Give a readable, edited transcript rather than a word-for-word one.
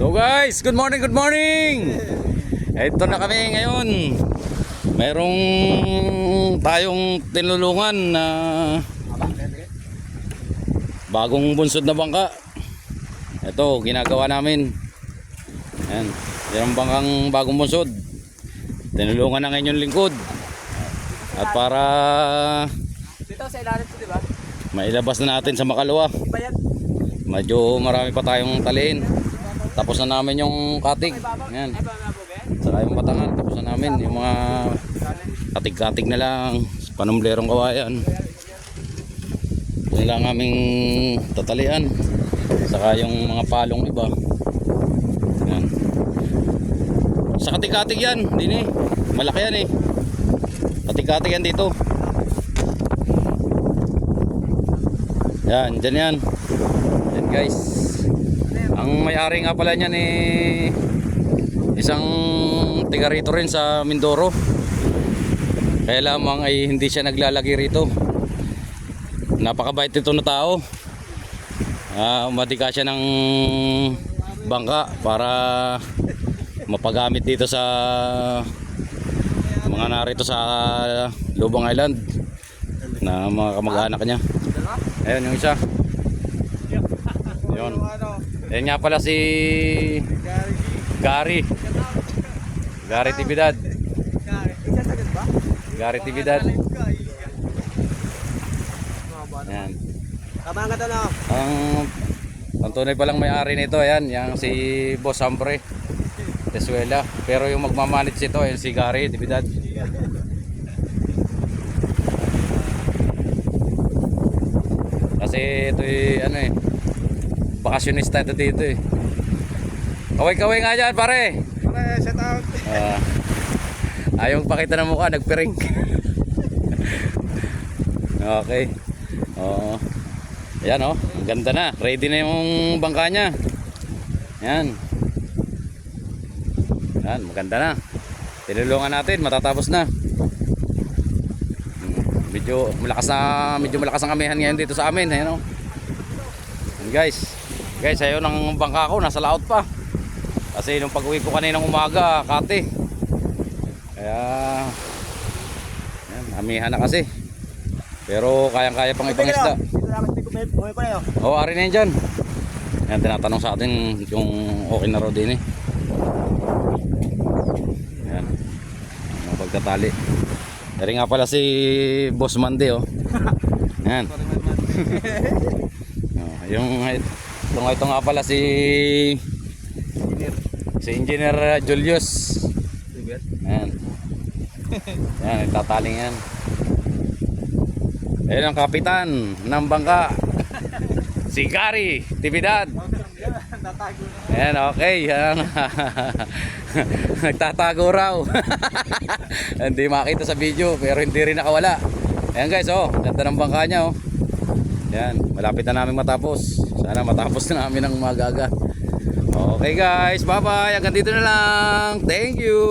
So guys, good morning, good morning. Ito na kami ngayon. Mayroong tayong tinulungan na bagong bunsod na bangka. Ito, ginagawa namin. Ayan, yung bangkang bagong bunsod. Tinulungan na ngayon yung lingkod. At para dito sa ilalim to, di ba? mailabas na natin sa makalawa. Medyo marami pa tayong taliin. Tapos na namin yung katig. Ayan. Saka yung batangan. Tapos na namin yung mga katig-katig na lang. Panumblerong kawayan. Yun lang aming tatalian. Saka yung mga palong iba. Ayan. Sa katig-katig yan. Hindi eh. Malaki yan eh. Katig-katig yan dito. Yan, dyan yan. Yan guys. Ang may-ari nga pala niyan isang tiga rito rin sa Mindoro. Kaya lamang ay hindi siya naglalagi rito. Napakabait ito na tao. Umadika siya ng bangka para mapagamit dito sa mga narito sa Lubang Island na mga kamag-anak niya. Ayun yung isa. Yun. Yan nga pala si Gary Tibidad. Gary Tibidad. Yan. Ang tunay palang may-ari nito, ayan, yung si Boss Sampre Tesuela. Pero yung magmamanage ito, ayan, si Gary Tibidad. Kasi ito bakasyonista ito dito eh. Kaway-kaway nga dyan pare. Pare, shout out. Ayaw pakita ng mukha, nagpiring. Okay. Oo. Ayan oh, ang ganda na. Ready na yung bangka niya. Ayan. Ayan, maganda na. Tinulungan natin, matatapos na. Medyo malakas ang amihan ngayon dito sa amin, ayan oh. Ayan guys, ayun ang bangka ko, nasa laot pa. Kasi nung pag-uwi ko kaninang umaga, kate. Kaya ayan, amihan na kasi. Pero kayang-kaya pang ibang isda. Oo, ari na yan dyan. Ayan, tinatanong sa atin yung okay na raw din eh. Ayan, ang pagtatali. Dari nga pala si Boss Mande oh. Ayan. Ito nga pala si Engineer Julius. Ayan. Ayan, itataling yan. Ayan ang kapitan ng bangka. Si Gary Tibidad. Ayan, okay. Ayan. Nagtatago raw. Hindi makita sa video pero hindi rin nakawala. Ayan guys oh, ganda ng bangka niya oh. Ayan, malapit na namin matapos. Sana matapos na namin ng magaga. Okay guys, bye bye. Hanggang dito na lang. Thank you.